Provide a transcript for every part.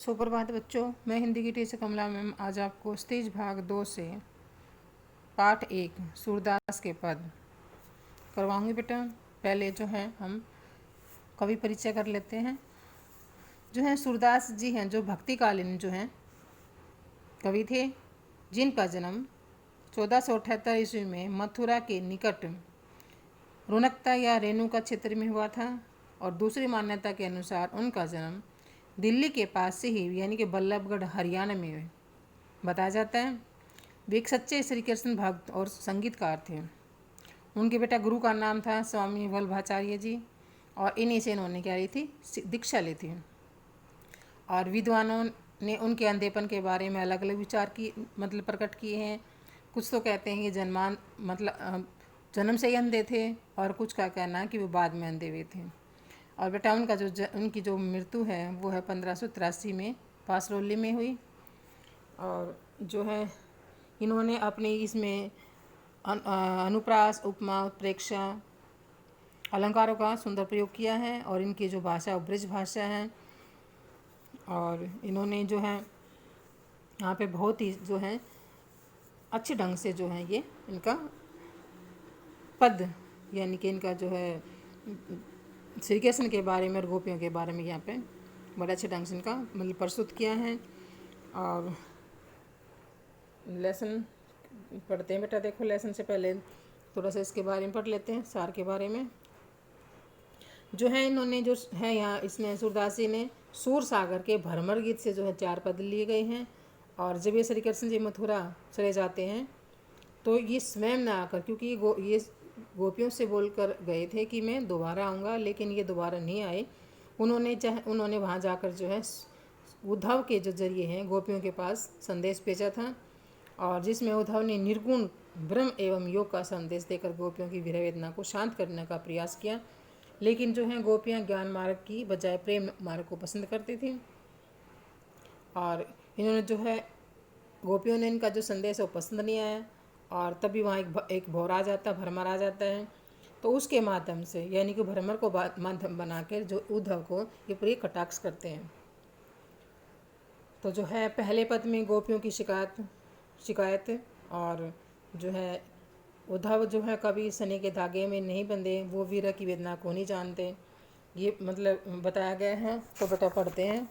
सुप्रभात बच्चों, मैं हिंदी की टीचर कमला मैम आज आपको स्टेज भाग 2 से पाठ 1 सूरदास के पद करवाऊंगी बेटा। पहले जो है हम कवि परिचय कर लेते हैं। जो है सूरदास जी हैं, जो भक्तिकालीन जो हैं कवि थे, जिनका जन्म 1478 ईस्वी में मथुरा के निकट रुनकता या रेणुका क्षेत्र में हुआ था। और दूसरी मान्यता के अनुसार उनका जन्म दिल्ली के पास से ही यानी कि बल्लभगढ़ हरियाणा में बताया जाता है। वे एक सच्चे श्री कृष्ण भक्त और संगीतकार थे। उनके बेटा गुरु का नाम था स्वामी वल्लभाचार्य जी, और इन्हीं से इन्होंने क्या ली थी, दीक्षा ली थी। और विद्वानों ने उनके अंधेपन के बारे में अलग अलग विचार की मतलब प्रकट किए हैं। कुछ तो कहते हैं कि जन्म से ही अंधे थे, और कुछ का कहना है कि वो बाद में अंधे हुए थे। और बेटा उनका उनकी जो मृत्यु है वो है 1583 में पासरौली में हुई। और जो है इन्होंने अपनी इसमें अनुप्रास, उपमा, उत्प्रेक्षा, अलंकारों का सुंदर प्रयोग किया है। और इनकी जो भाषा वो ब्रज भाषा है। और इन्होंने जो है यहाँ पे बहुत ही जो है अच्छे ढंग से जो है ये इनका पद यानी कि इनका जो है श्री कृष्ण के बारे में और गोपियों के बारे में यहाँ पे बड़े अच्छे ढंग से इनका मतलब प्रस्तुत किया है। और लेसन पढ़ते हैं बेटा। देखो, लेसन से पहले थोड़ा सा इसके बारे में पढ़ लेते हैं, सार के बारे में। जो है इन्होंने जो है यहाँ इसने सूरदास जी ने सूर सागर के भ्रमर गीत से जो है 4 पद लिए गए हैं। और जब ये श्री कृष्ण जी मथुरा चले जाते हैं तो ये स्वयं न आकर, क्योंकि ये गोपियों से बोलकर गए थे कि मैं दोबारा आऊँगा, लेकिन ये दोबारा नहीं आए। उन्होंने वहाँ जाकर जो है उद्धव के जो जरिए हैं गोपियों के पास संदेश भेजा था, और जिसमें उद्धव ने निर्गुण ब्रह्म एवं योग का संदेश देकर गोपियों की विरह वेदना को शांत करने का प्रयास किया। लेकिन जो है गोपियाँ ज्ञान मार्ग की बजाय प्रेम मार्ग को पसंद करती थी। और इन्होंने जो है गोपियों ने इनका जो संदेश है वो पसंद नहीं आया। और तभी वहाँ एक भौर आ जाता, भ्रमर आ जाता है। तो उसके माध्यम से यानी कि भ्रमर को माध्यम बनाकर जो उद्धव को ये पूरी कटाक्ष करते हैं। तो जो है पहले पद में गोपियों की शिकायत और जो है उद्धव जो है कभी शनि के धागे में नहीं बंधे, वो वीर की वेदना को नहीं जानते, ये मतलब बताया गया है। तो बेटा पढ़ते हैं।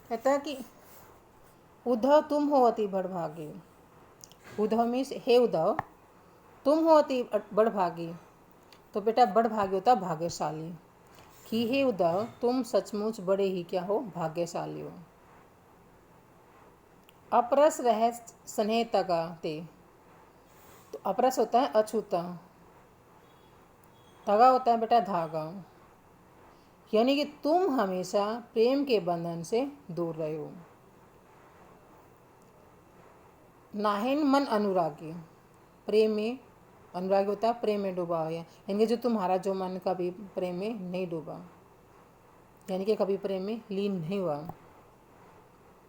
कहता है कि उद्धव तुम हो अति बड़भागी। उद्धव मीन्स हे उद्धव, तुम हो अति बड़भागी। तो बेटा बड़भागी होता भाग्यशाली। कि हे उद्धव, तुम सचमुच बड़े ही क्या हो, भाग्यशाली हो। अपरस रह स्नेह तगा ते। तो अपरस होता है अछूता, तगा होता है बेटा धागा, यानी कि तुम हमेशा प्रेम के बंधन से दूर रहे हो। नाहिन मन अनुरागी, प्रेम में अनुरागी होता है प्रेम में डूबा हुआ, यानी कि जो तुम्हारा जो मन कभी प्रेम में नहीं डूबा, यानी कि कभी प्रेम में लीन नहीं हुआ।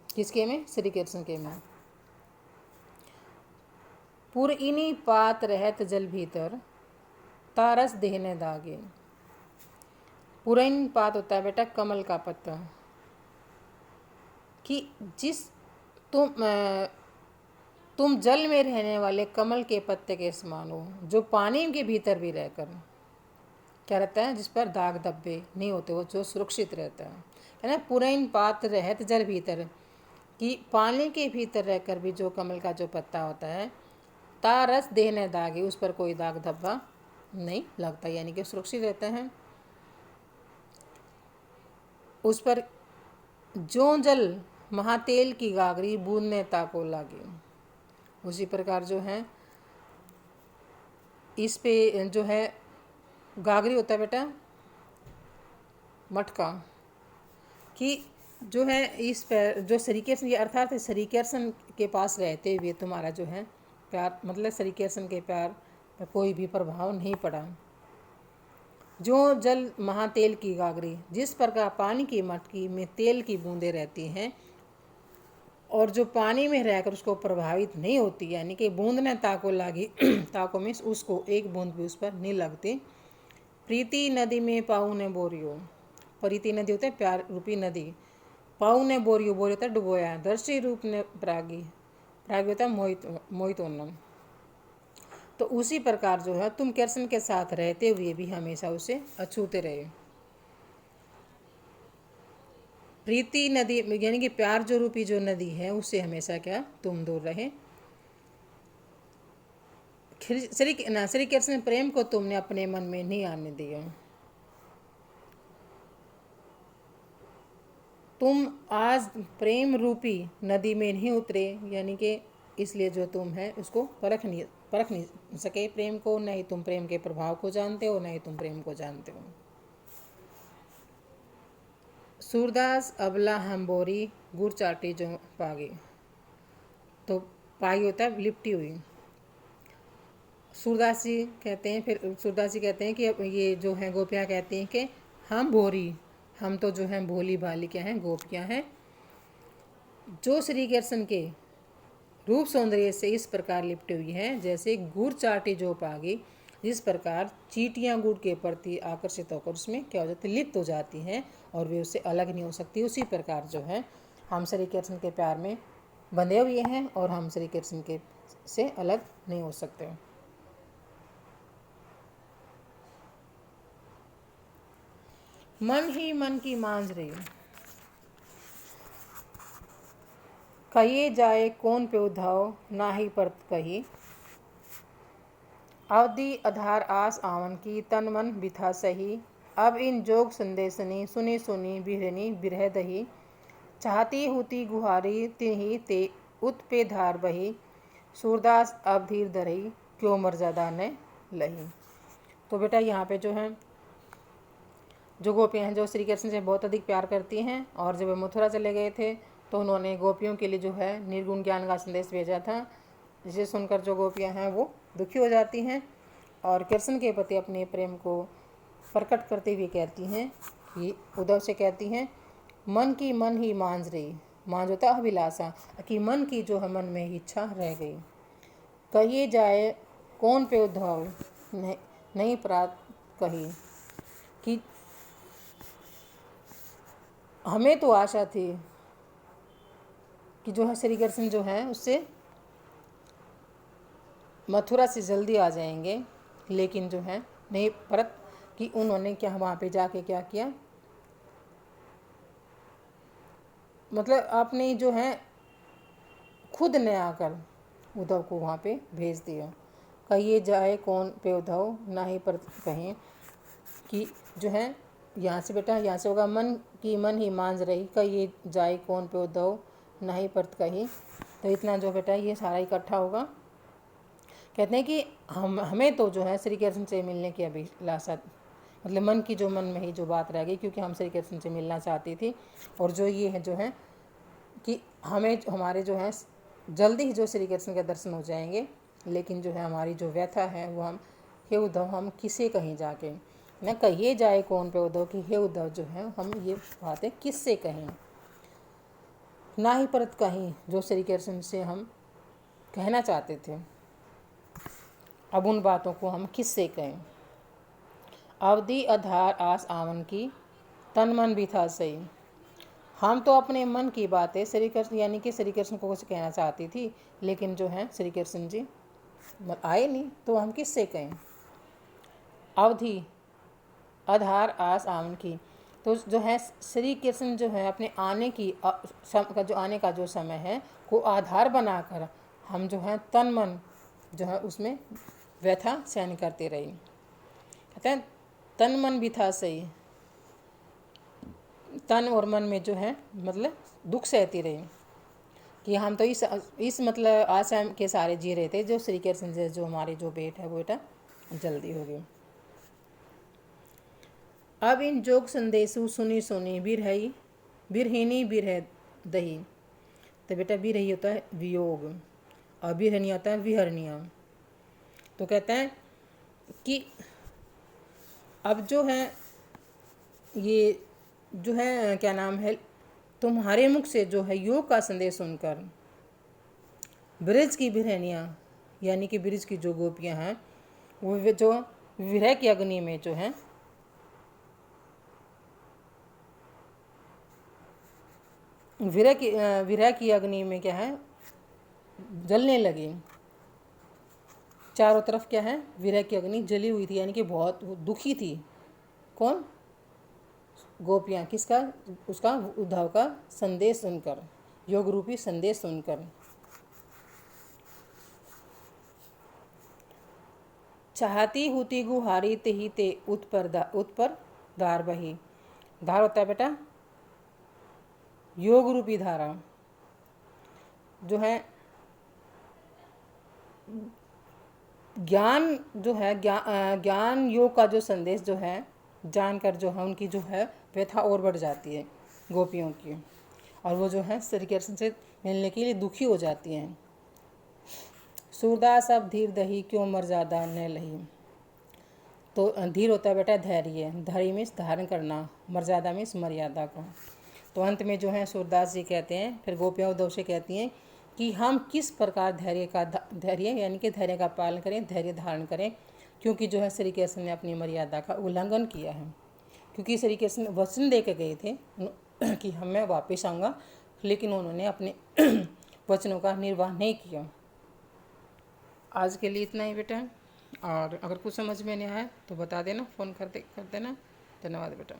किसके में? श्री कृष्ण के में। पुरइनी पात रहत जल भीतर, तारस देहने दागे। पुरइन पात होता है बेटा कमल का पत्ता, कि जिस तुम जल में रहने वाले कमल के पत्ते के समान हो, जो पानी के भीतर भी रहकर क्या रहता है, जिस पर दाग धब्बे नहीं होते, वो जो सुरक्षित रहता है ना। पुरैन पात रहत जल भीतर, कि पानी के भीतर रहकर भी जो कमल का जो पत्ता होता है, ता रस देहने दागे, उस पर कोई दाग धब्बा नहीं लगता, यानी कि सुरक्षित रहता है। उस पर जो जल महातेल की गागरी बूंदने ताको लागे। उसी प्रकार जो है इस पे जो है गागरी होता है बेटा मटका, कि जो है इस पर जो श्री कृष्ण की अर्थात श्री कृष्ण के पास रहते हुए तुम्हारा जो है प्यार, मतलब श्री कृष्ण के प्यार पर कोई भी प्रभाव नहीं पड़ा। जो जल महातेल की गागरी, जिस प्रकार पानी की मटकी में तेल की बूंदें रहती हैं और जो पानी में रहकर उसको प्रभावित नहीं होती, यानी कि बूंद ने ताको लागी ताको में उसको एक बूंद भी उस पर नहीं लगती, प्रीति नदी में पाऊ ने बोरियो, प्रीति नदी होता है प्यार रूपी नदी, पाऊ ने बोरियो, बोरियो होता है डुबोया, दर्शी रूप ने प्रागी, प्रागी होता है मोहितोन्नम। तो उसी प्रकार जो है तुम कृष्ण के साथ रहते हुए भी हमेशा उसे अछूते रहे। प्रीति नदी यानी कि प्यार जो रूपी जो नदी है उससे हमेशा क्या तुम दूर रहे। श्री कृष्ण प्रेम को तुमने अपने मन में नहीं आने दिया। तुम आज प्रेम रूपी नदी में नहीं उतरे, यानी कि इसलिए जो तुम है उसको परख नहीं सके प्रेम को, नहीं तुम प्रेम के प्रभाव को जानते हो, नहीं तुम प्रेम को जानते हो। सूरदास अबला हम्बोरी गुड़ चाटी जो पागी, तो पागी होता है लिपटी हुई। सूरदास जी कहते हैं, फिर सूरदास जी कहते हैं कि ये जो है गोपियाँ कहती हैं कि हम भोरी, हम तो जो हैं भोली भाली क्या हैं गोपियाँ हैं, जो श्री कृष्ण के रूप सौंदर्य से इस प्रकार लिपटी हुई हैं जैसे गुड़ चाटी जो पागी, जिस प्रकार चींटियाँ गुड़ के प्रति आकर्षित होकर उसमें क्या हो जाती लिप्त हो जाती हैं और वे उससे अलग नहीं हो सकती, उसी प्रकार जो है हम श्री कृष्ण के प्यार में बंधे हुए हैं और हम श्री कृष्ण के से अलग नहीं हो सकते। मन ही मन की मांझ रही, कहिए जाए कौन पे उधाव, ना ही परत कही, अवधि आधार आस आवन की, तन मन बिथा सही, अब इन जोग संदेशनी, सुनी सुनी बिहरनी बिरह दही, चाहती होती गुहारी तिही ते उत पे धार बही, सूरदास अब धीर धरही, क्यों मर्यादा ने लही। तो बेटा यहाँ पे जो है जो गोपियाँ हैं जो श्री कृष्ण से बहुत अधिक प्यार करती हैं, और जब वे मथुरा चले गए थे तो उन्होंने गोपियों के लिए जो है निर्गुण ज्ञान का संदेश भेजा था, जिसे सुनकर जो गोपियाँ हैं वो दुखी हो जाती हैं और कृष्ण के प्रति अपने प्रेम को प्रकट करते हुए कहती हैं कि उद्धव से कहती हैं, मन की मन ही मांझ रही, मांझ होता अभिलाषा, कि मन की जो है मन में ही इच्छा रह गई, कहिए जाए कौन पे उद्धव, नहीं प्राप्त कही, कि हमें तो आशा थी कि जो है श्री कृष्ण जो है उससे मथुरा से जल्दी आ जाएंगे, लेकिन जो है नहीं परत कि उन्होंने क्या वहाँ पे जाके क्या किया, मतलब आपने जो है खुद ने आकर उद्धव को वहाँ पे भेज दिया। कहिए जाए कौन पे उद्धव, ना ही परत कहें, कि जो है यहाँ से बेटा यहाँ से होगा मन की मन ही मांझ रही, कहिए जाए कौन पे उद्धव, ना ही परत कही। तो इतना जो बेटा ये सारा इकट्ठा होगा। कहते हैं कि हमें तो जो है श्री कृष्ण से मिलने की अभिलाषा, मतलब मन की जो मन में ही जो बात रह गई, क्योंकि हम श्री कृष्ण से मिलना चाहती थी, और जो ये है जो है कि हमें हमारे जो है जल्दी ही जो श्री कृष्ण के दर्शन हो जाएंगे, लेकिन जो है हमारी जो व्यथा है वो हम हे उद्धव हम किसे कहीं जाके न कहिए जाए कौन पे उद्धव, कि हे उद्धव जो है हम ये बातें किससे कहें, ना ही परत कहीं जो श्री कृष्ण से हम कहना चाहते थे, अब उन बातों को हम किससे कहें। अवधि आधार आस आवन की, तन मन भी था सही, हम तो अपने मन की बातें श्री कृष्ण यानी कि श्री कृष्ण को कुछ कहना चाहती थी, लेकिन जो है श्री कृष्ण जी आए नहीं, तो हम किससे कहें। अवधि आधार आस आवन की, तो जो है श्री कृष्ण जो है अपने आने की जो आने का जो समय है को आधार बनाकर हम जो है तन मन जो है उसमें व्यथा सहन करते रही। कहते हैं तन मन भी था सही, तन और मन में जो है मतलब दुख सहती रही, कि हम तो इस मतलब आशा के सारे जी रहे थे जो श्री कृष्ण से जो हमारी जो भेंट है वो बेटा जल्दी हो गई। अब इन जोग संदेशु सुनी सुनी बिरहई बिरहिनी बिरह दही, तो बेटा बिरही होता है वियोग और बिरहनी होता है विहरनिया। तो कहते हैं कि अब जो है ये जो है क्या नाम है, तुम्हारे मुख से जो है योग का संदेश सुनकर ब्रिज की बिरहनियाँ यानी कि ब्रिज की जो गोपियाँ हैं वो जो विरह की अग्नि में जो है विरह की अग्नि में क्या है, जलने लगे। चारों तरफ क्या है, विरह की अग्नि जली हुई थी, यानी कि बहुत दुखी थी। कौन? गोपियाँ। किसका? उसका, उद्धव का संदेश सुनकर, योग रूपी संदेश सुनकर। चाहती हुती गुहारी ते ही ते उत्पर धार बही। धार होता है बेटा योग रूपी धारा, जो है ज्ञान, जो है ज्ञान योग का जो संदेश जो है जानकर जो है उनकी जो है व्यथा और बढ़ जाती है गोपियों की, और वो जो है श्री कृष्ण से मिलने के लिए दुखी हो जाती हैं। सूरदास अब धीर दही क्यों मर्यादा न लही। तो धीर होता है बेटा धैर्य, धैर्य मीन्स धारण करना, मर्यादा मीन्स मर्यादा को। तो अंत में जो है सूरदास जी कहते हैं, फिर गोपियाँ उद्धव से कहती हैं कि हम किस प्रकार धैर्य यानी कि धैर्य का पालन करें, धैर्य धारण करें, क्योंकि जो है श्री कृष्ण ने अपनी मर्यादा का उल्लंघन किया है। क्योंकि श्री कृष्ण वचन दे के गए थे कि मैं वापस आऊँगा, लेकिन उन्होंने अपने वचनों का निर्वाह नहीं किया। आज के लिए इतना ही बेटा, और अगर कुछ समझ में नहीं आया तो बता देना, फ़ोन कर देना। धन्यवाद बेटा।